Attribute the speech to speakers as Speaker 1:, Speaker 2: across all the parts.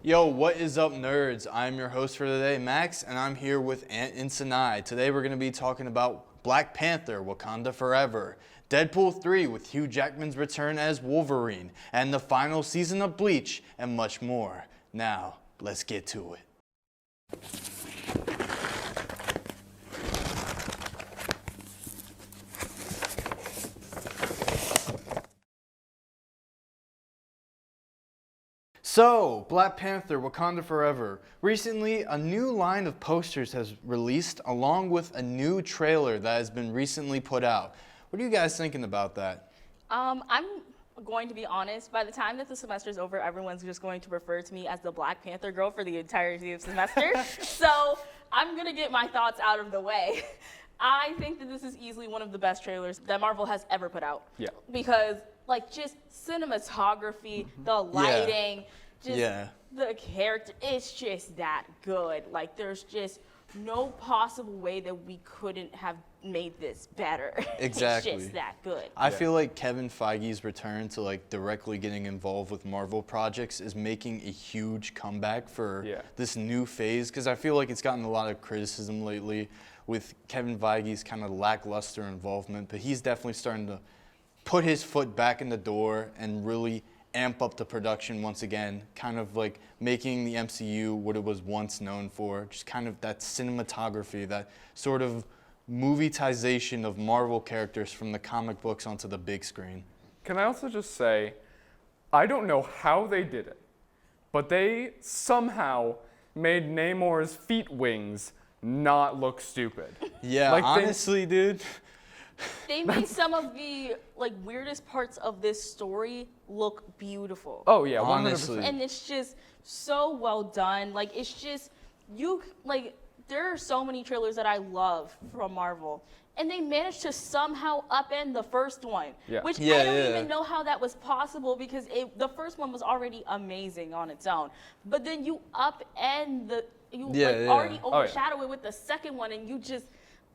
Speaker 1: Yo, what is up, nerds? I'm your host for today, Max, and I'm here with Ant and Sinai. Today we're going to be talking about Black Panther, Wakanda Forever, Deadpool 3 with Hugh Jackman's return as Wolverine, and the final season of Bleach, and much more. Now, let's get to it. So, Black Panther, Wakanda Forever. Recently, a new line of posters has released along with a new trailer that has been recently put out. What are you guys thinking about that?
Speaker 2: I'm going to be honest, by the time that the semester is over, everyone's just going to refer to me as the Black Panther girl for the entirety of the semester. So I'm going to get my thoughts out of the way. I think that this is easily one of the best trailers that Marvel has ever put out.
Speaker 3: Yeah.
Speaker 2: Because, like, just cinematography, the lighting, just the character, it's just that good. Like, there's just no possible way that we couldn't have made this better.
Speaker 1: Exactly.
Speaker 2: It's just that good.
Speaker 1: I feel like Kevin Feige's return to like directly getting involved with Marvel projects is making a huge comeback for this new phase, because I feel like it's gotten a lot of criticism lately with Kevin Feige's kind of lackluster involvement, but he's definitely starting to put his foot back in the door and really amp up the production once again, kind of like making the MCU what it was once known for, just kind of that cinematography, that sort of movietization of Marvel characters from the comic books onto the big screen.
Speaker 3: Can I also just say, I don't know how they did it, but they somehow made Namor's feet wings not look stupid.
Speaker 1: Yeah, like honestly, dude.
Speaker 2: They made some of the like weirdest parts of this story look beautiful.
Speaker 3: Oh yeah, 100%.
Speaker 1: Honestly.
Speaker 2: And it's just so well done. Like it's just there are so many trailers that I love from Marvel, and they managed to somehow upend the first one, which I don't even know how that was possible, because the first one was already amazing on its own. But then you upend already overshadow it with the second one, and you just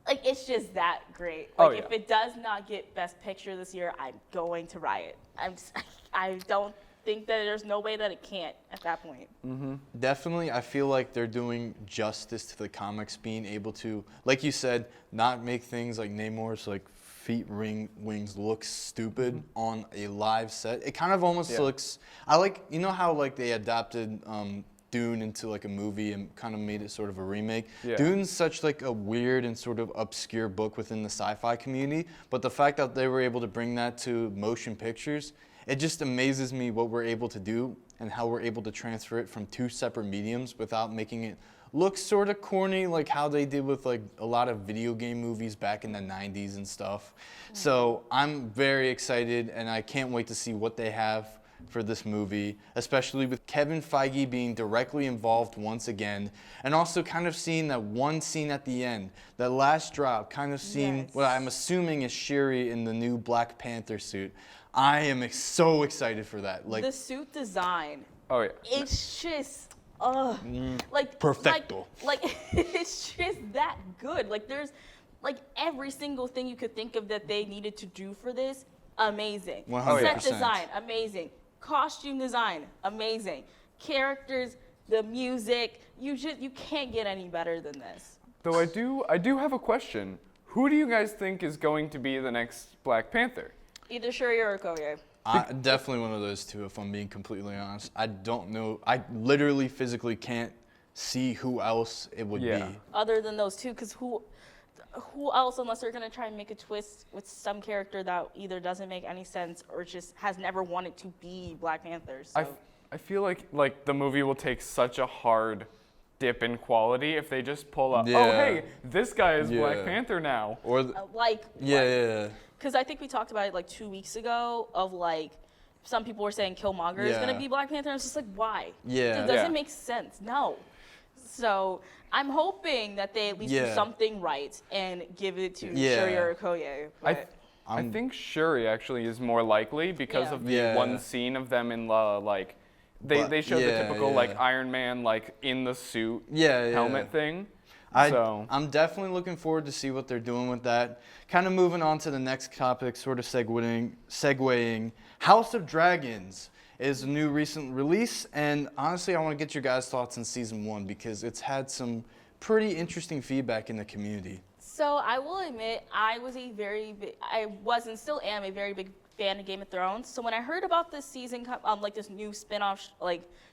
Speaker 2: like it's just that great. Like if it does not get Best Picture this year, I'm going to riot. I don't think that there's no way that it can't at that point.
Speaker 1: Mm-hmm. Definitely, I feel like they're doing justice to the comics, being able to, like you said, not make things like Namor's like wings look stupid on a live set. It kind of almost looks. I like, you know how like they adapted Dune into like a movie and kind of made it sort of a remake. Dune's such like a weird and sort of obscure book within the sci-fi community, but the fact that they were able to bring that to motion pictures, it just amazes me what we're able to do and how we're able to transfer it from two separate mediums without making it look sort of corny, like how they did with like a lot of video game movies back in the 90s and stuff. So I'm very excited, and I can't wait to see what they have for this movie, especially with Kevin Feige being directly involved once again, and also kind of seeing that one scene at the end, that last drop, kind of seeing what I'm assuming is Shuri in the new Black Panther suit. I am so excited for that. Like
Speaker 2: the suit design.
Speaker 3: Oh yeah.
Speaker 2: It's just like
Speaker 1: perfecto.
Speaker 2: Like it's just that good. Like there's like every single thing you could think of that they needed to do for this, amazing.
Speaker 1: 100%.
Speaker 2: Set design, amazing. Costume design, amazing. Characters, the music, you can't get any better than this.
Speaker 3: Though I do have a question. Who do you guys think is going to be the next Black Panther?
Speaker 2: Either Shuri or Okoye.
Speaker 1: Definitely one of those two, if I'm being completely honest. I don't know. I literally physically can't see who else it would be.
Speaker 2: Other than those two, because who else, unless they're going to try and make a twist with some character that either doesn't make any sense or just has never wanted to be Black Panther. So.
Speaker 3: I feel like the movie will take such a hard dip in quality if they just pull up, oh hey, this guy is Black Panther now.
Speaker 1: Or
Speaker 2: because I think we talked about it like 2 weeks ago of like some people were saying Killmonger is going to be Black Panther, and it's just like, why? It doesn't make sense. No. So I'm hoping that they at least do something right and give it to Shuri or Okoye.
Speaker 3: I think Shuri actually is more likely because of the one scene of them in like they showed the typical like Iron Man like in the suit helmet thing.
Speaker 1: I'm definitely looking forward to see what they're doing with that. Kind of moving on to the next topic, sort of segueing. House of Dragons is a new recent release, and honestly, I want to get your guys' thoughts on season 1 because it's had some pretty interesting feedback in the community.
Speaker 2: So I will admit, I was and still am a very big fan of Game of Thrones. So when I heard about this season, like this new spin-off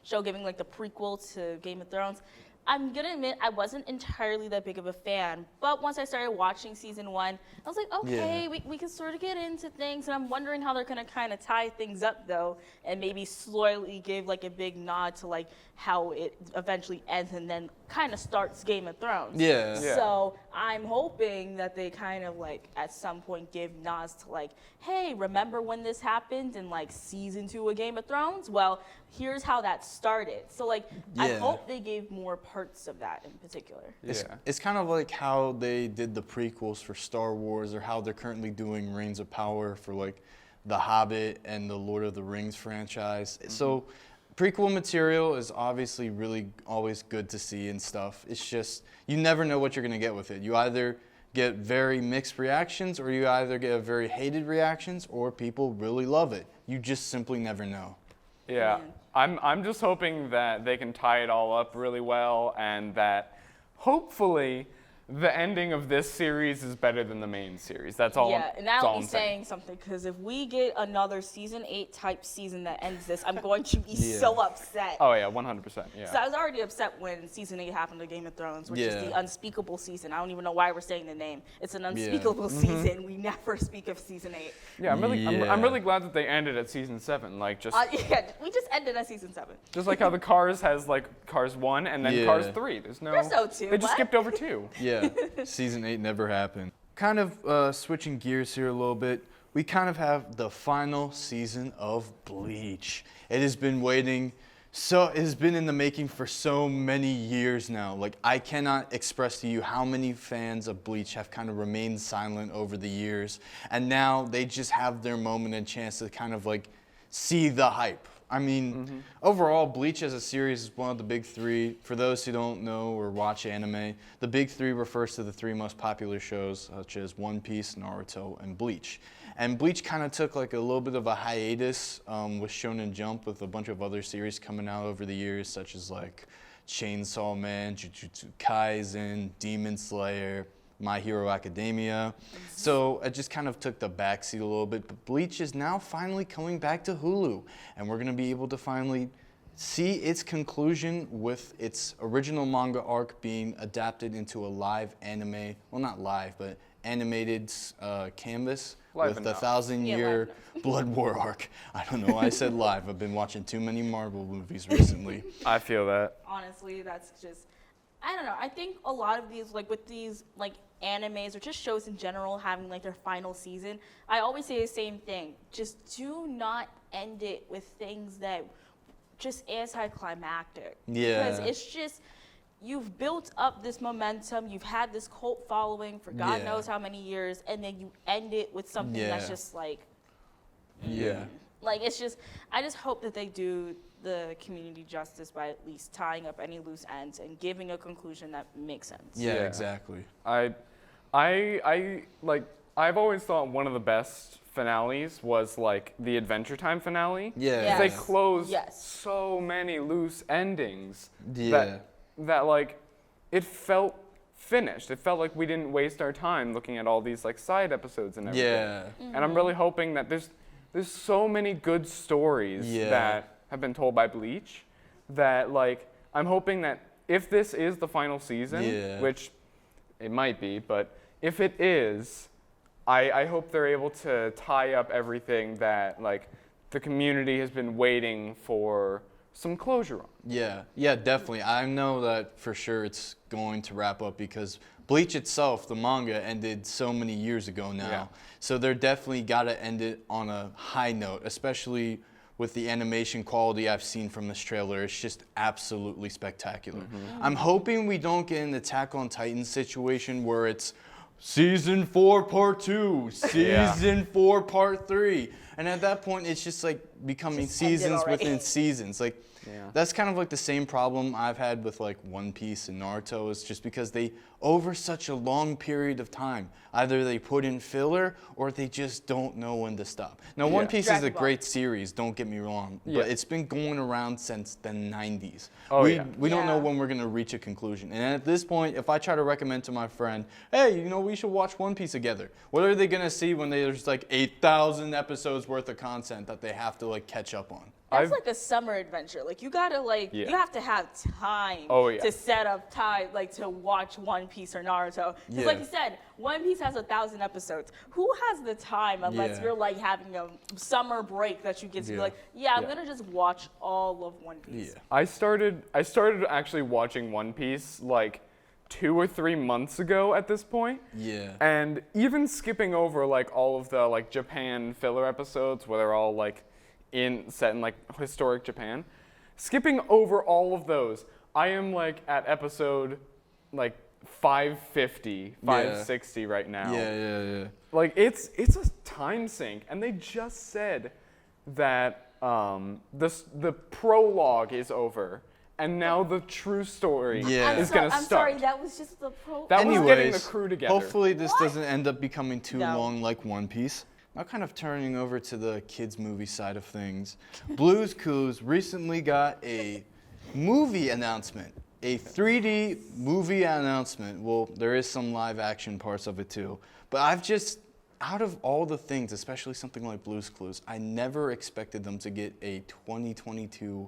Speaker 2: show giving like the prequel to Game of Thrones, I'm gonna admit I wasn't entirely that big of a fan, but once I started watching season 1, I was like, okay, we can sort of get into things, and I'm wondering how they're gonna kind of tie things up though, and maybe slowly give like a big nod to like how it eventually ends and then kind of starts Game of Thrones.
Speaker 1: Yeah.
Speaker 2: So I'm hoping that they kind of like at some point give nods to like, hey, remember when this happened in like season 2 of Game of Thrones? Well, here's how that started. So like, I hope they gave more parts of that in particular.
Speaker 1: It's kind of like how they did the prequels for Star Wars, or how they're currently doing Reigns of Power for like The Hobbit and the Lord of the Rings franchise. So prequel material is obviously really always good to see and stuff. It's just, you never know what you're gonna get with it. You either get very mixed reactions, or you either get very hated reactions, or people really love it. You just simply never know.
Speaker 3: Yeah, I'm just hoping that they can tie it all up really well, and that hopefully the ending of this series is better than the main series. That's all.
Speaker 2: Yeah, and that'll be saying something, because if we get another season 8 type season that ends this, I'm going to be so upset.
Speaker 3: Oh yeah, 100%. Yeah.
Speaker 2: So I was already upset when season 8 happened to Game of Thrones, which is the unspeakable season. I don't even know why we're saying the name. It's an unspeakable season. We never speak of season 8.
Speaker 3: Yeah, I'm really glad that they ended at season 7. Like just.
Speaker 2: We just ended at season 7.
Speaker 3: Just like how the Cars has like Cars 1 and then Cars 3. There's no. They just skipped over 2.
Speaker 1: Yeah. Season 8 never happened. Kind of switching gears here a little bit, we kind of have the final season of Bleach. It has been waiting, it has been in the making for so many years now. Like, I cannot express to you how many fans of Bleach have kind of remained silent over the years, and now they just have their moment and chance to kind of like see the hype. I mean, overall, Bleach as a series is one of the big 3. For those who don't know or watch anime, the big 3 refers to the 3 most popular shows, such as One Piece, Naruto, and Bleach. And Bleach kind of took like a little bit of a hiatus with Shonen Jump, with a bunch of other series coming out over the years, such as like Chainsaw Man, Jujutsu Kaisen, Demon Slayer, My Hero Academia. So it just kind of took the backseat a little bit, but Bleach is now finally coming back to Hulu, and we're gonna be able to finally see its conclusion with its original manga arc being adapted into a live anime, well not live, but animated canvas with the 1,000-year Blood War arc. I don't know why I said live. I've been watching too many Marvel movies recently.
Speaker 3: I feel that.
Speaker 2: Honestly, that's just, I don't know. I think a lot of these, like with these like animes or just shows in general having like their final season, I always say the same thing. Just do not end it with things that just anticlimactic. Yeah. Because it's just, you've built up this momentum, you've had this cult following for God knows how many years, and then you end it with something that's just like, like it's just, I just hope that they do the community justice by at least tying up any loose ends and giving a conclusion that makes sense.
Speaker 1: Yeah, exactly.
Speaker 3: I've always thought one of the best finales was like the Adventure Time finale.
Speaker 1: Yeah.
Speaker 2: Yes.
Speaker 3: They closed so many loose endings that like it felt finished. It felt like we didn't waste our time looking at all these like side episodes and everything.
Speaker 1: Yeah.
Speaker 3: And I'm really hoping that there's so many good stories that have been told by Bleach that like I'm hoping that if this is the final season, which it might be, but if it is, I hope they're able to tie up everything that like the community has been waiting for some closure on.
Speaker 1: Yeah, definitely. I know that for sure it's going to wrap up because Bleach itself, the manga, ended so many years ago now. Yeah. So they're definitely got to end it on a high note, especially with the animation quality I've seen from this trailer. It's just absolutely spectacular. I'm hoping we don't get an Attack on Titan situation where it's Season 4 Part 2, Season 4 Part 3. And at that point, it's just like, becoming
Speaker 2: Just end it
Speaker 1: seasons
Speaker 2: already.
Speaker 1: within seasons. Like, that's kind of like the same problem I've had with like One Piece and Naruto, is just because they, over such a long period of time, either they put in filler or they just don't know when to stop. Now, One Piece is a
Speaker 2: Dragon Ball.
Speaker 1: great series, don't get me wrong, but it's been going around since the 90s.
Speaker 3: Oh,
Speaker 1: we don't know when we're going to reach a conclusion. And at this point, if I try to recommend to my friend, hey, you know, we should watch One Piece together, what are they going to see when there's like 8,000 episodes worth of content that they have to like catch up on?
Speaker 2: That's like a summer adventure. Like you gotta you have to have time to set up time, like to watch One Piece or Naruto. Because like you said, One Piece has 1,000 episodes. Who has the time unless you're like having a summer break that you get to be like, I'm gonna just watch all of One Piece.
Speaker 3: I started actually watching One Piece like 2 or 3 months ago at this point. And even skipping over like all of the like Japan filler episodes where they're all like set in like historic Japan, skipping over all of those, I am like at episode like 550, 560 right now. Like it's a time sink, and they just said that the prologue is over, and now the true story is gonna start.
Speaker 2: I'm sorry, that was just the prologue.
Speaker 3: That was getting the crew together.
Speaker 1: Hopefully this doesn't end up becoming too long like One Piece. Now kind of turning over to the kids movie side of things, Blue's Clues recently got a movie announcement, a 3D movie announcement. Well, there is some live action parts of it too, but I've just, out of all the things, especially something like Blue's Clues, I never expected them to get a 2022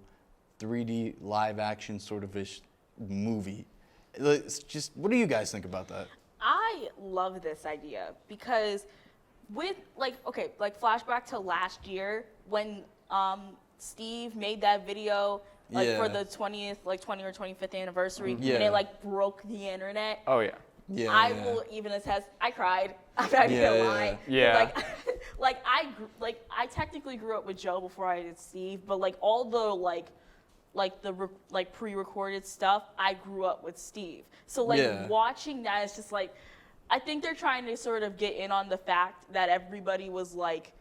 Speaker 1: 3D live action sort of ish movie. It's just, what do you guys think about that?
Speaker 2: I love this idea because with like flashback to last year when Steve made that video for the 20th or 25th anniversary and it like broke the internet. I will even attest, I cried. I'm not even gonna lie. I technically grew up with Joe before I did Steve, but like all the pre-recorded stuff, I grew up with Steve. So watching that is just like, I think they're trying to sort of get in on the fact that everybody was like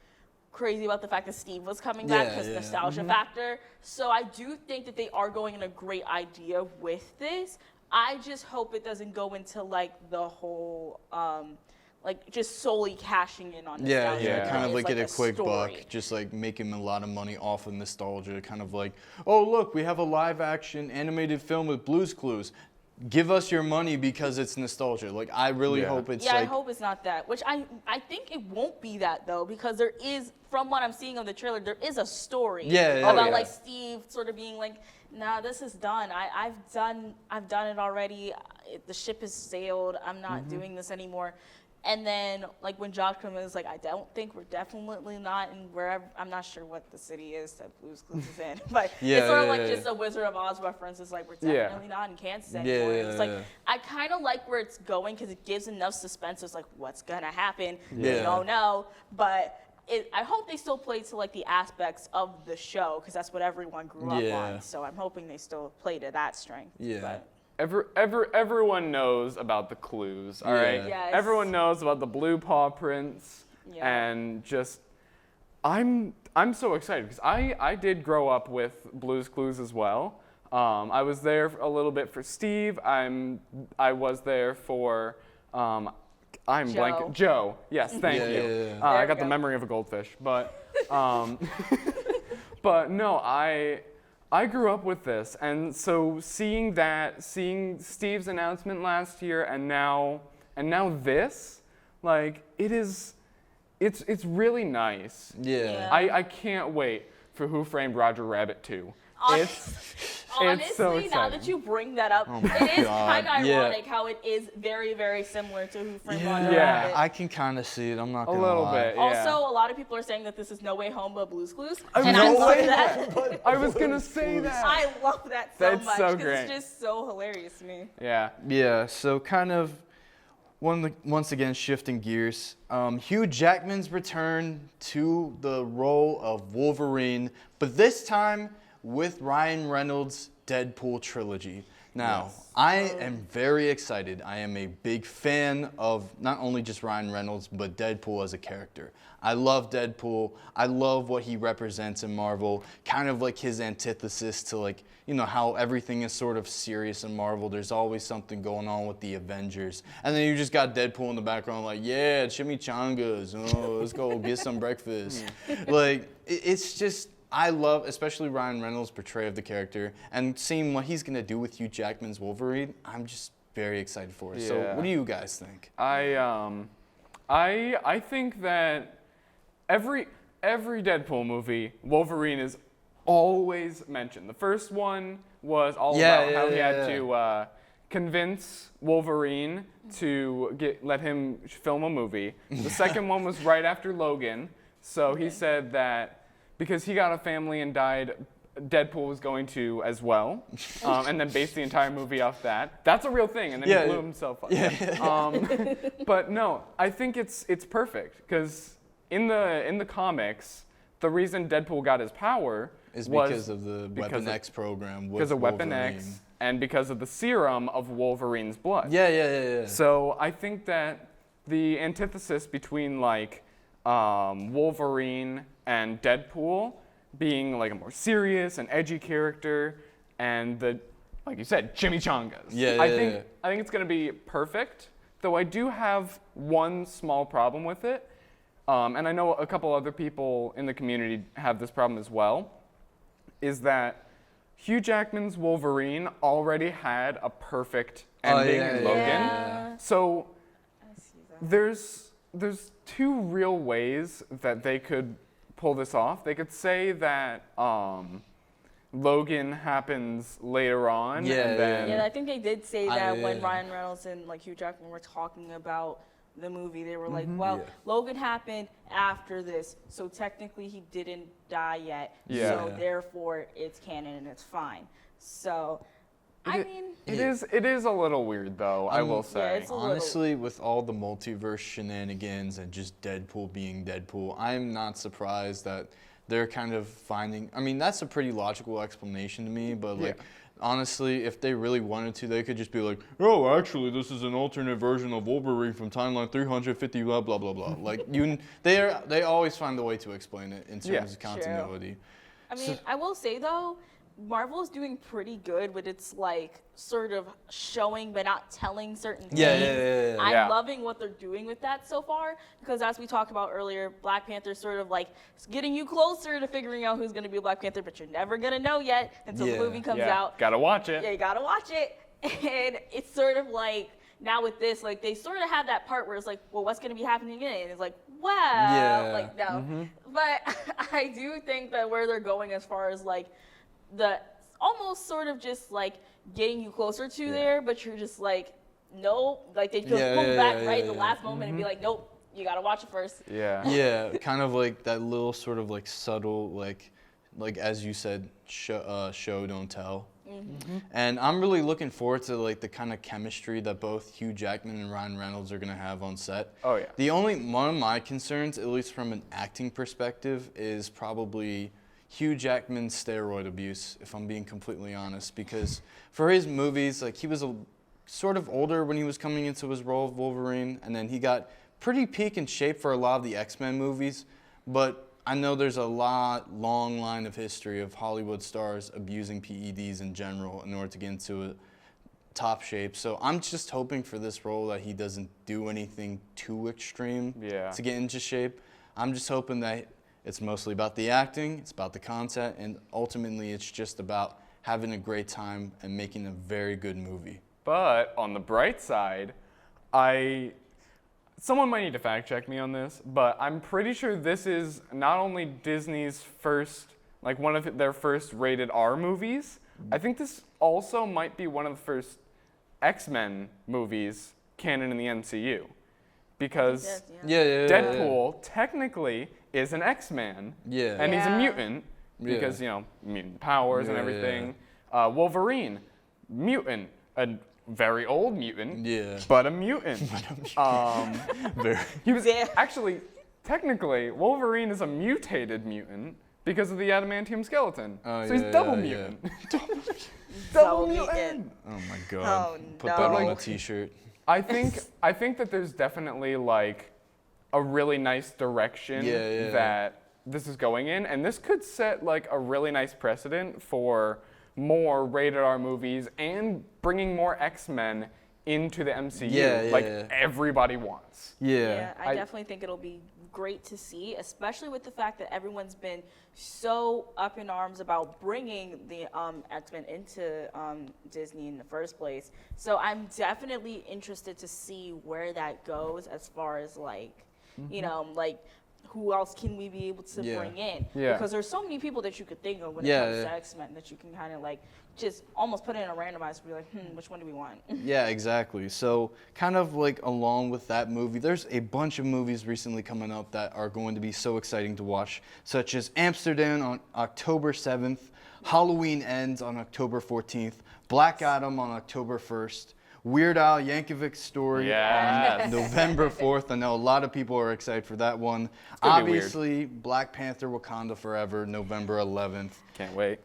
Speaker 2: crazy about the fact that Steve was coming back because nostalgia factor. So I do think that they are going in a great idea with this. I just hope it doesn't go into like the whole like just solely cashing in on nostalgia.
Speaker 1: Kind of like get a quick buck, just like making a lot of money off of nostalgia. Kind of like, oh look, we have a live action animated film with Blue's Clues. Give us your money because it's nostalgia. Like, I really hope it's
Speaker 2: I hope it's not that. Which I think it won't be that, though, because there is, from what I'm seeing of the trailer, there is a story about, like, Steve sort of being like, nah, this is done. I've done it already. The ship has sailed. I'm not doing this anymore. And then, like, when Josh comes in, it's like, I don't think we're definitely not in wherever, I'm not sure what the city is that Blue's Clues is in. But it's sort of like just a Wizard of Oz reference. It's like, we're definitely not in Kansas anymore. It's like, I kind of like where it's going because it gives enough suspense. It's like, what's going to happen? We don't know. But I hope they still play to, like, the aspects of the show because that's what everyone grew up on. So I'm hoping they still play to that strength. But
Speaker 3: Everyone knows about the clues, all right?
Speaker 2: Yes.
Speaker 3: Everyone knows about the blue paw prints, and just, I'm so excited because I did grow up with Blue's Clues as well. I was there a little bit for Steve. I was there for Joe. Yes, thank you. I got the memory of a goldfish, but but no, I grew up with this, and so seeing Steve's announcement last year, and now this, like it's really nice. I can't wait for Who Framed Roger Rabbit 2.
Speaker 2: Honestly,
Speaker 3: so exciting.
Speaker 2: Now that you bring that up, it is kind of ironic how it is very, very similar to Who Framed Roger Rabbit.
Speaker 1: I can kind of see it. I'm not gonna
Speaker 3: lie. A little
Speaker 1: lie.
Speaker 3: bit.
Speaker 2: Also, a lot of people are saying that this is No Way Home but Blue's Clues,
Speaker 3: I
Speaker 2: love that.
Speaker 3: I was gonna say that.
Speaker 2: I love that so
Speaker 3: That's
Speaker 2: much
Speaker 3: so
Speaker 2: because
Speaker 3: great.
Speaker 2: it's just so hilarious to me.
Speaker 1: Yeah. So kind of. Once again, shifting gears, Hugh Jackman's return to the role of Wolverine, but this time with Ryan Reynolds Deadpool trilogy. Now, I am very excited. I am a big fan of not only just Ryan Reynolds, but Deadpool as a character. I love Deadpool. I love what he represents in Marvel, kind of like his antithesis to like, you know, how everything is sort of serious in Marvel. There's always something going on with the Avengers. And then you just got Deadpool in the background like, yeah, chimichangas, oh, let's go get some breakfast. Like, it's just, I love, especially Ryan Reynolds' portrayal of the character, and seeing what he's gonna do with Hugh Jackman's Wolverine. I'm just very excited for it. So, what do you guys think?
Speaker 3: I think that every Deadpool movie, Wolverine is always mentioned. The first one was all about how he had to convince Wolverine to let him film a movie. The second one was right after Logan. So he said that because he got a family and died, Deadpool was going to as well, and then based the entire movie off that. That's a real thing, and then he blew himself up. But no, I think it's perfect because in the comics, the reason Deadpool got his power
Speaker 1: is because of the Weapon X program.
Speaker 3: Because of Weapon X and because of the serum of Wolverine's blood.
Speaker 1: Yeah.
Speaker 3: So I think that the antithesis between like Wolverine and Deadpool being like a more serious and edgy character, and the, like you said, chimichangas. I think it's gonna be perfect. Though I do have one small problem with it, and I know a couple other people in the community have this problem as well, is that Hugh Jackman's Wolverine already had a perfect ending in Logan. So there's two real ways that they could pull this off. They could say that Logan happens later on. And then
Speaker 2: I think they did say that when Ryan Reynolds and like Hugh Jackman were talking about the movie. They were like, well, Logan happened after this, so technically he didn't die yet. So therefore it's canon and it's fine. So I mean,
Speaker 3: it is a little weird though, I will say.
Speaker 1: Honestly, with all the multiverse shenanigans and just Deadpool being Deadpool, I'm not surprised that they're kind of finding, I mean, that's a pretty logical explanation to me, but like, honestly, if they really wanted to, they could just be like, oh, actually, this is an alternate version of Wolverine from timeline 350, blah, blah, blah, blah. Like, they always find a way to explain it in terms of continuity.
Speaker 2: I mean, I will say, though, Marvel's doing pretty good with its, like, sort of showing but not telling certain things. I'm loving what they're doing with that so far because as we talked about earlier, Black Panther's sort of, like, getting you closer to figuring out who's going to be Black Panther, but you're never going to know yet until the movie comes out.
Speaker 3: Gotta watch it.
Speaker 2: Yeah, you gotta watch it. And it's sort of like, now with this, like, they sort of have that part where it's like, well, what's going to be happening again? And it's like, wow. Like, no. But I do think that where they're going as far as, like, the almost sort of just like getting you closer to there, but you're just like, nope. Like they just pull back right at the last moment and be like, nope, you gotta watch it first.
Speaker 1: Kind of like that little sort of like subtle, like as you said, show don't tell. And I'm really looking forward to like the kind of chemistry that both Hugh Jackman and Ryan Reynolds are gonna have on set. One of my concerns, at least from an acting perspective, is probably Hugh Jackman's steroid abuse, if I'm being completely honest, because for his movies, like he was sort of older when he was coming into his role of Wolverine, and then he got pretty peak in shape for a lot of the X-Men movies, but I know there's a long line of history of Hollywood stars abusing PEDs in general in order to get into a top shape. So I'm just hoping for this role that he doesn't do anything too extreme to get into shape. I'm just hoping that it's mostly about the acting, it's about the content, and ultimately it's just about having a great time and making a very good movie.
Speaker 3: But on the bright side, someone might need to fact check me on this, but I'm pretty sure this is not only Disney's first, like one of their first rated R movies, I think this also might be one of the first X-Men movies canon in the MCU. Because Deadpool technically is an X-Man, and he's a mutant because, you know, mutant powers and everything. Wolverine, mutant, a very old mutant, but a mutant. He was actually, technically, Wolverine is a mutated mutant because of the adamantium skeleton. So he's double mutant. Double mutant.
Speaker 1: Oh my god.
Speaker 2: Oh,
Speaker 1: Put
Speaker 2: no.
Speaker 1: that on a t-shirt.
Speaker 3: I think that there's definitely like a really nice direction that this is going in, and this could set like a really nice precedent for more rated R movies and bringing more X-Men into the MCU everybody wants.
Speaker 2: Yeah, I definitely think it'll be great to see, especially with the fact that everyone's been so up in arms about bringing the X-Men into Disney in the first place. So I'm definitely interested to see where that goes as far as like, you know, like who else can we be able to bring in? Because there's so many people that you could think of when it comes to X-Men that you can kind of like just almost put in a randomizer and be like, which one do we want?
Speaker 1: Yeah, exactly. So kind of like along with that movie, there's a bunch of movies recently coming up that are going to be so exciting to watch, such as Amsterdam on October 7th, Halloween Ends on October 14th, Black Adam on October 1st, Weird Al Yankovic's Story on November 4th. I know a lot of people are excited for that one. Obviously, Black Panther Wakanda Forever, November 11th.
Speaker 3: Can't wait.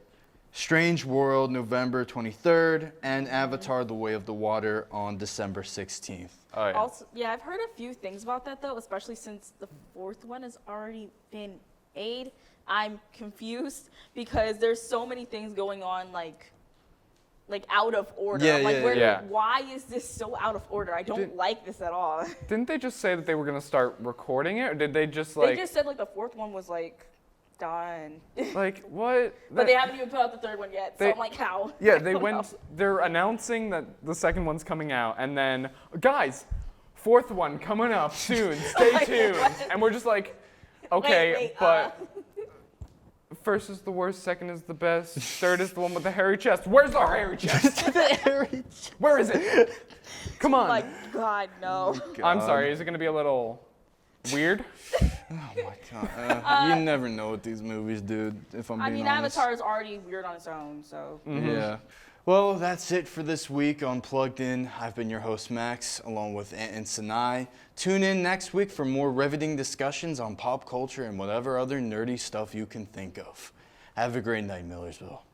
Speaker 1: Strange World, November 23rd, and Avatar The Way of the Water on December 16th.
Speaker 3: Oh, yeah.
Speaker 2: Also, I've heard a few things about that though, especially since the fourth one has already been made. I'm confused because there's so many things going on like out of order. Why is this so out of order? I don't like this at all.
Speaker 3: Didn't they just say that they were going to start recording it, or did they just like...
Speaker 2: They just said like the fourth one was like done.
Speaker 3: Like, what?
Speaker 2: But they haven't even put out the third one yet, so I'm like, how?
Speaker 3: Yeah, they're announcing that the second one's coming out, and then, guys, fourth one coming up soon, stay tuned. And we're just like, okay, but... First is the worst, second is the best, third is the one with the hairy chest. Where's our hairy chest? Where is it? Come on.
Speaker 2: Oh my God, no.
Speaker 1: Oh God.
Speaker 3: I'm sorry, is it going to be a little weird?
Speaker 1: Oh my God. You never know with these movies, dude, if I'm being honest.
Speaker 2: Avatar is already weird on its own, so.
Speaker 1: Yeah. Well, that's it for this week on Plugged In. I've been your host, Max, along with Ant and Sinai. Tune in next week for more riveting discussions on pop culture and whatever other nerdy stuff you can think of. Have a great night, Millersville.